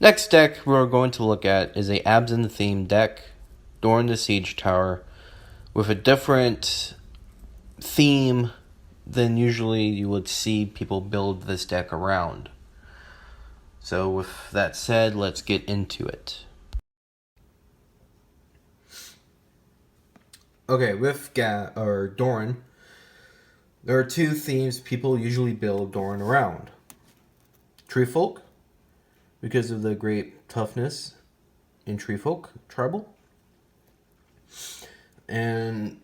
Next deck we're going to look at is a Abzan themed deck, Doran the Siege Tower, with a different theme than usually you would see people build this deck around. So with that said, let's get into it. Okay, with Doran, there are two themes people usually build Doran around. Tree Folk, because of the great toughness in Tree Folk Tribal. And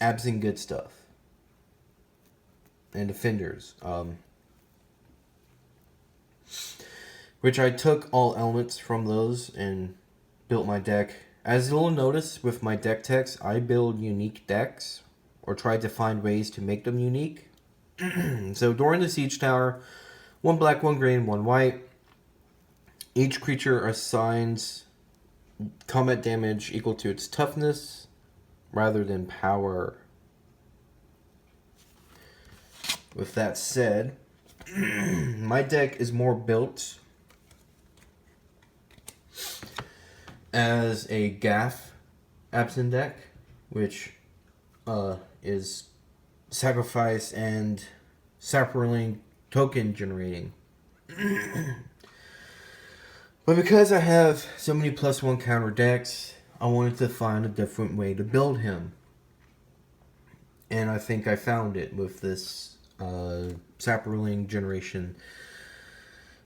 Abzan good stuff. And Defenders. Which I took all elements from those and built my deck. As you'll notice with my deck text, I build unique decks, or try to find ways to make them unique. So Doran the Siege Tower, 1 black, 1 green, 1 white. Each creature assigns combat damage equal to its toughness rather than power. With that said, my deck is more built as a Gaff Abzan deck, which is sacrifice and Saproling token generating. But because I have so many +1 counter decks, I wanted to find a different way to build him. And I think I found it with this Saproling generation.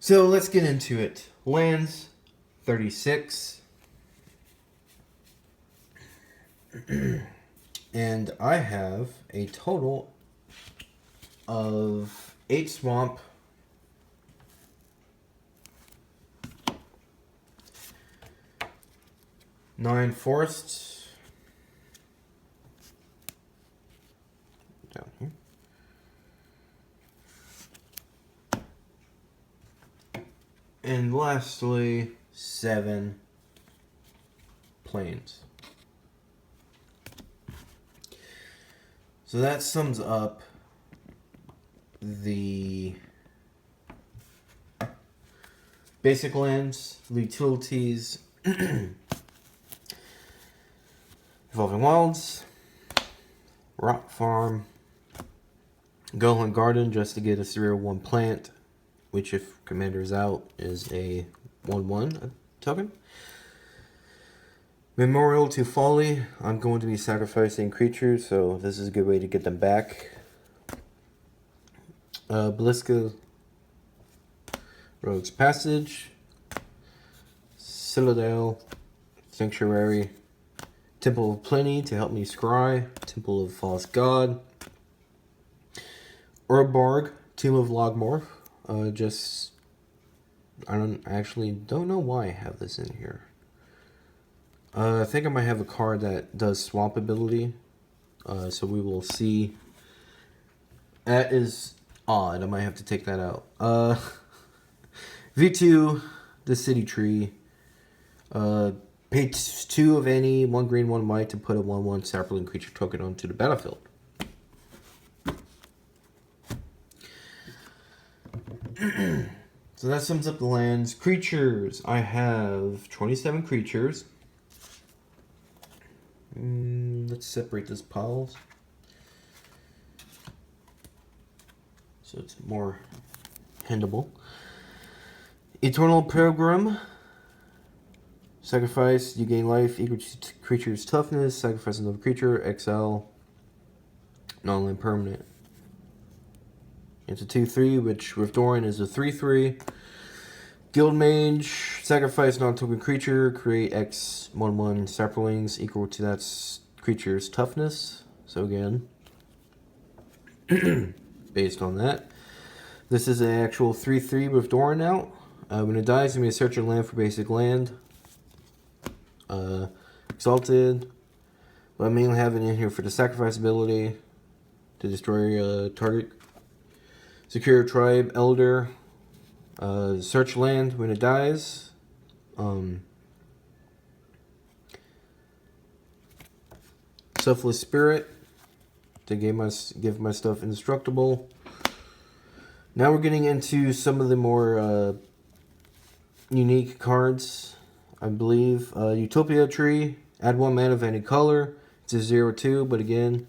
So let's get into it. Lands, 36. And I have a total of 8 swamp, 9 forests, down here, and lastly 7 plains. So that sums up the basic lands, the utilities, Evolving Wilds, Rock Farm, Golden Garden just to get a 0/1 plant, which if Commander's out is a 1/1 token. Memorial to Folly, I'm going to be sacrificing creatures, so this is a good way to get them back. Bliska, Rogue's Passage, Citadel, Sanctuary, Temple of Plenty to help me scry, Temple of False God, Urborg, Tomb of Logmorph. I actually don't know why I have this in here. I think I might have a card that does swamp ability, so we will see. That is odd. I might have to take that out. V2, the City Tree. Pay 2 of any, 1 green, 1 white to put a 1/1 Saproling creature token onto the battlefield. So that sums up the lands. Creatures. I have 27 creatures. Let's separate these piles so it's more handleable. Eternal Pilgrim. Sacrifice, you gain life equal to creature's toughness. Sacrifice another creature, exile, non-land permanent. It's a 2/3, which with Doran is a 3/3. Guild Mage, sacrifice non-token creature, create X 1/1 Saprolings equal to that creature's toughness. So again, based on that, this is an actual 3/3 with Doran out. When it dies, you may search your land for basic land. Exalted, but I mainly have it in here for the sacrifice ability to destroy target. Secure Tribe Elder. Search land when it dies. Selfless Spirit to give my stuff indestructible. Now we're getting into some of the more unique cards, I believe. Utopia Tree, add 1 mana of any color. It's a 0/2, but again,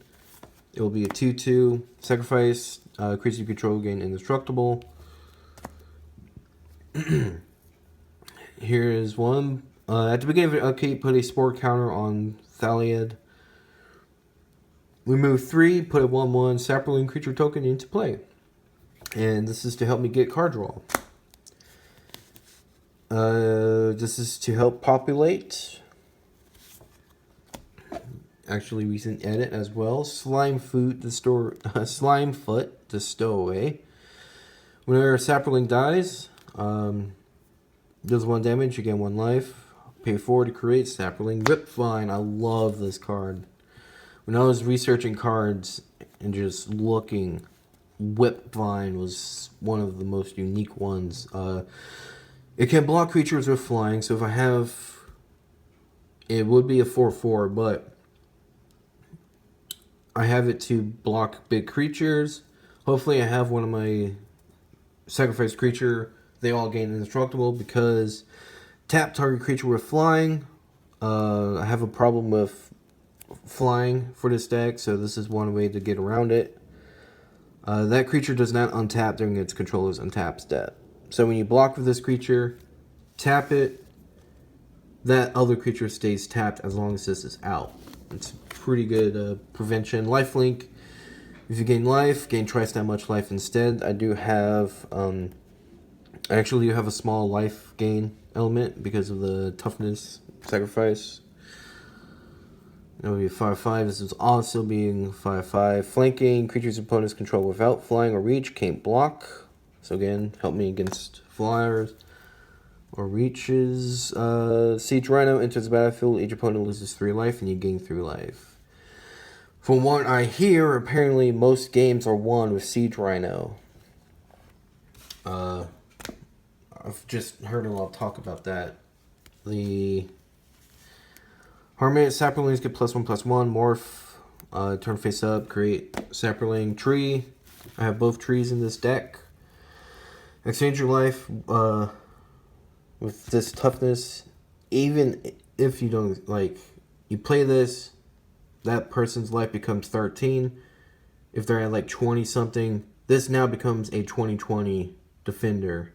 it will be a 2/2. Sacrifice, creature you control gain indestructible. Here is one. At the beginning of the upkeep, put a spore counter on Thaliad. Remove 3, put a 1/1 Saproling creature token into play. And this is to help me get card draw. This is to help populate. Actually, recent edit as well. Slime Foot to stow away. Whenever Saproling dies, does 1 damage, you gain 1 life. Pay 4 to create Saproling. Ripvine, I love this card. When I was researching cards and just looking, Whipvine was one of the most unique ones. It can block creatures with flying, so if I have... It would be a 4/4, but I have it to block big creatures. Hopefully I have one of my sacrifice creature. They all gain indestructible because tap target creature with flying. I have a problem with flying for this deck, so this is one way to get around it. That creature does not untap during its controller's untap step. So when you block with this creature, tap it, that other creature stays tapped as long as this is out. It's pretty good prevention. Lifelink, if you gain life, gain twice that much life instead. I do have, actually you have a small life gain element because of the toughness sacrifice. It would be a 5/5. This is also being 5/5. Flanking, creatures opponents control without flying or reach can't block. So again, help me against flyers or reaches. Siege Rhino enters the battlefield. Each opponent loses 3 life and you gain 3 life. From what I hear, apparently most games are won with Siege Rhino. I've just heard a lot of talk about that. The Harmonic Saprolings get +1/+1. Morph. Turn face up. Create Saproling tree. I have both trees in this deck. Exchange your life with this toughness. Even if you don't, like, you play this, that person's life becomes 13. If they're at like 20 something, this now becomes a 20/20 defender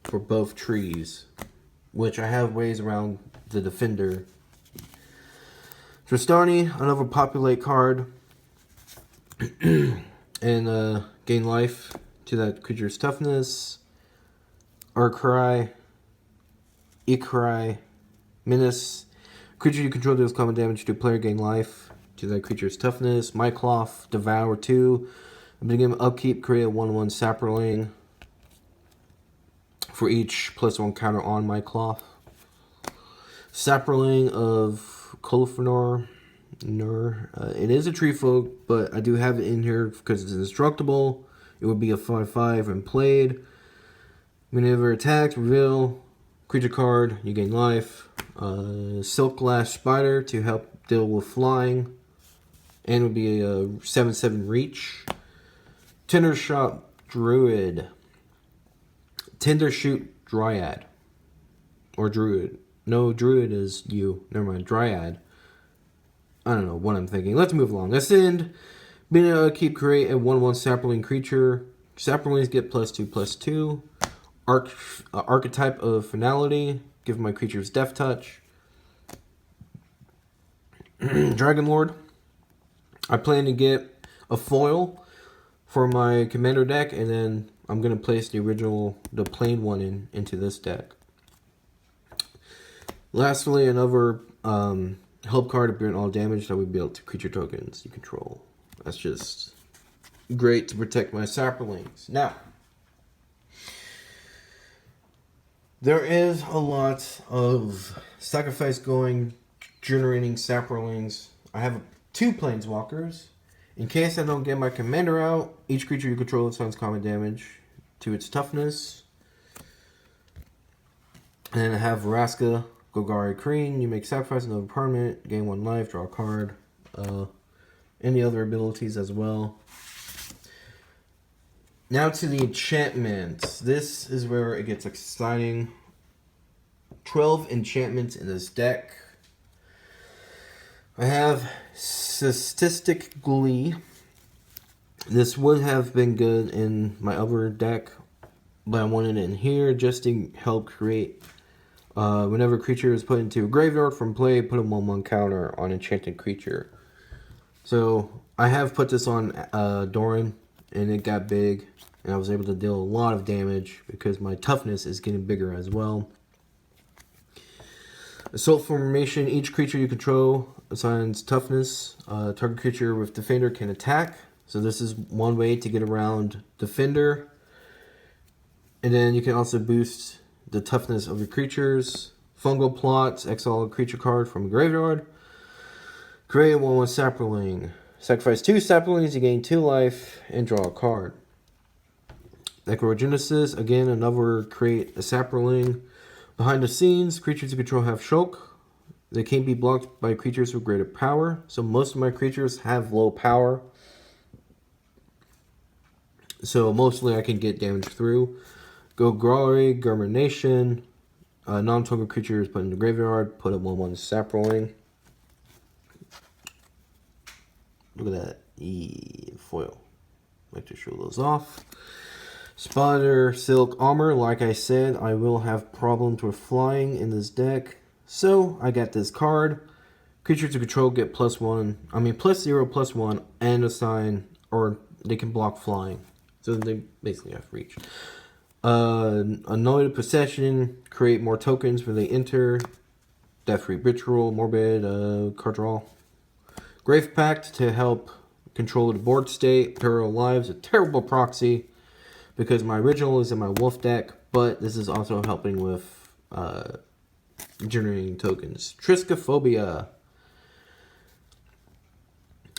for both trees, which I have ways around the defender. Tristani, another populate card, and gain life to that creature's toughness. Urkrai, Ikrai, Menace. Creature you control deals common damage to player, gain life to that creature's toughness. Mycloth, Devour 2. Beginning of upkeep, create a 1/1 Saproling for each +1 counter on Mycloth. Saproling of Colophonor. It is a tree folk, but I do have it in here because it's indestructible. It would be a 5/5 and played. Whenever attacked, reveal creature card, you gain life. Silk Lash Spider to help deal with flying. And it would be a 7/7 reach. Tinder Shot Druid. Tinder Shoot Dryad. Or Druid. No, Druid is you. Never mind. Dryad. I don't know what I'm thinking. Let's move along. Ascend. Keep create a 1/1 Saproling creature. Saprolings get +2/+2. Archetype of Finality. Give my creatures Death Touch. Dragon Lord. I plan to get a foil for my commander deck, and then I'm going to place the plain one into this deck. Lastly, another help card to prevent all damage that we built to creature tokens you control. That's just great to protect my Saprolings. Now, there is a lot of sacrifice going, generating Saprolings. I have 2 Planeswalkers. In case I don't get my commander out, each creature you control assigns common damage to its toughness. And then I have Vraska, Golgari Kreen. You make sacrifice another permanent, gain 1 life, draw a card. Any other abilities as well. Now to the enchantments. This is where it gets exciting. 12 enchantments in this deck. I have Statistic Glee. This would have been good in my other deck, but I wanted it in here just to help create. Whenever a creature is put into a graveyard from play, put a 1/1 counter on enchanted creature. So I have put this on Doran, and it got big, and I was able to deal a lot of damage because my toughness is getting bigger as well. Assault formation, each creature you control assigns toughness. Target creature with Defender can attack. So this is one way to get around Defender. And then you can also boost the toughness of your creatures. Fungal plots, exile a creature card from a graveyard. Create 1/1 Saproling. Sacrifice 2 Saprolings, you gain 2 life, and draw a card. Necrogenesis, again, another create a Saproling. Behind the scenes, creatures you control have Shulk. They can't be blocked by creatures with greater power. So most of my creatures have low power. So mostly I can get damage through. Go Glory, Germination. Non-token creature is put in the graveyard. Put a 1/1 Saproling. Look at that. Foil. Like to show those off. Spider Silk Armor. Like I said, I will have problems with flying in this deck. So I got this card. Creatures you control get +1. I mean +0/+1 and assign, or they can block flying. So they basically have reach. Annoyed Possession. Create more tokens when they enter. Death-free Ritual. Morbid. Card draw. Grave Pact to help control the board state. Peril Lives, a terrible proxy because my original is in my wolf deck, but this is also helping with generating tokens. Triskaphobia.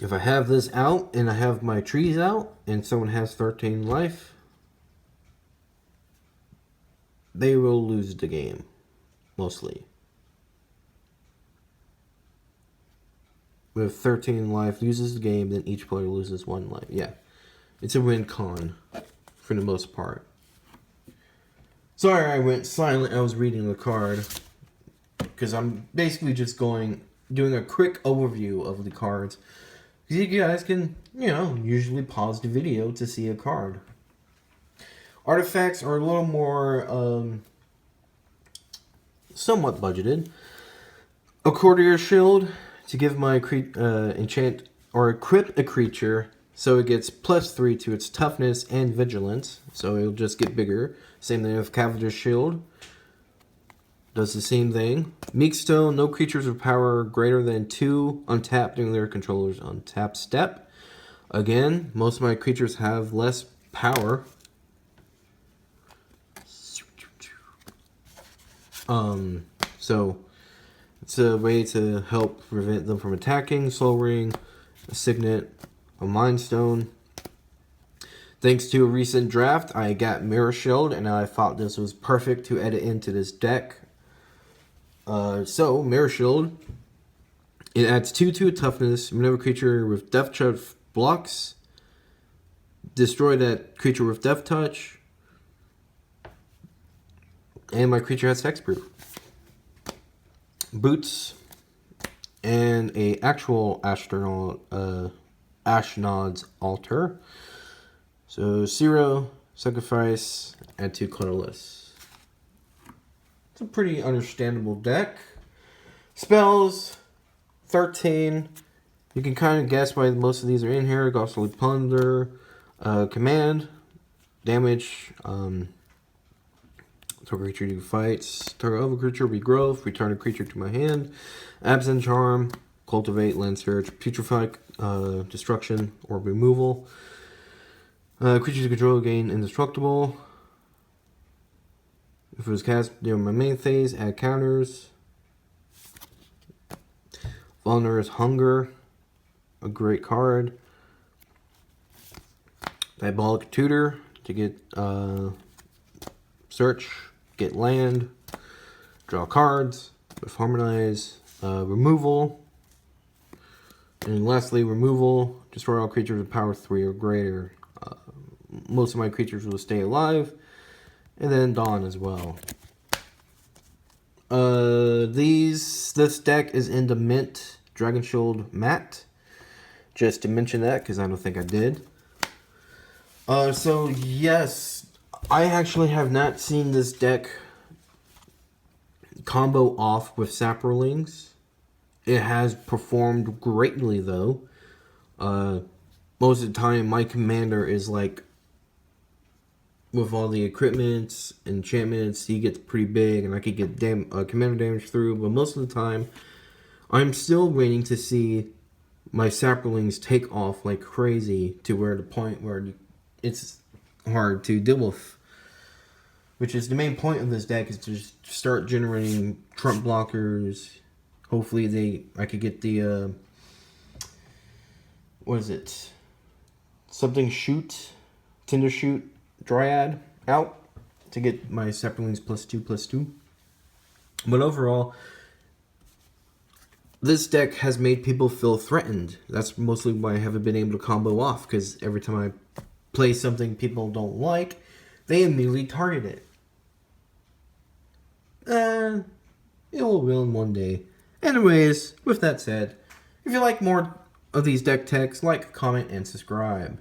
If I have this out and I have my trees out and someone has 13 life, they will lose the game, mostly. With 13 life, loses the game, then each player loses 1 life. Yeah, it's a win con for the most part. Sorry I went silent. I was reading the card because I'm basically just doing a quick overview of the cards. You guys can, usually pause the video to see a card. Artifacts are a little more somewhat budgeted. A Courtier Shield to give my enchant or equip a creature so it gets +3 to its toughness and vigilance, so it'll just get bigger. Same thing with Cavalier's Shield. Does the same thing. Meekstone, no creatures with power greater than 2 untap during their controller's untap step. Again, most of my creatures have less power. So it's a way to help prevent them from attacking. Soul Ring, a Signet, a Mind Stone. Thanks to a recent draft, I got Mirror Shield, and I thought this was perfect to edit into this deck. So, Mirror Shield, it adds 2 to a toughness. Whenever a creature with Death Touch blocks, destroy that creature with Death Touch. And my creature has Hexproof. Boots, and a actual Ashnod's Altar. So 0, sacrifice, add 2 colorless. It's a pretty understandable deck. Spells, 13. You can kind of guess why most of these are in here. Ghostly Plunder, command, damage, target creature do fights, target other creature regrowth, return a creature to my hand, Abzan Charm, cultivate, land search, putrefy, destruction or removal. Creatures you control gain indestructible. If it was cast during my main phase, add counters. Vulner's Hunger, a great card. Diabolic Tutor to get search, get land, draw cards with Harmonize, removal. And lastly, removal, destroy all creatures with power 3 or greater. most of my creatures will stay alive. And then Dawn as well. This deck is in the Mint Dragon Shield Matte. Just to mention that, because I don't think I did. So yes, I actually have not seen this deck combo off with Saprolings. It has performed greatly though. Most of the time my commander is like, with all the equipments, enchantments, he gets pretty big and I could get commander damage through, but most of the time I'm still waiting to see my Saprolings take off like crazy to where the point where it's hard to deal with. Which is the main point of this deck, is to just start generating trump blockers. Hopefully I could get the what is it? Something shoot, Tinder shoot, Dryad out to get my Saprolings +2/+2. But overall, this deck has made people feel threatened. That's mostly why I haven't been able to combo off, because every time I play something people don't like, they immediately target it. It will win one day. Anyways, with that said, if you like more of these deck techs, like, comment, and subscribe.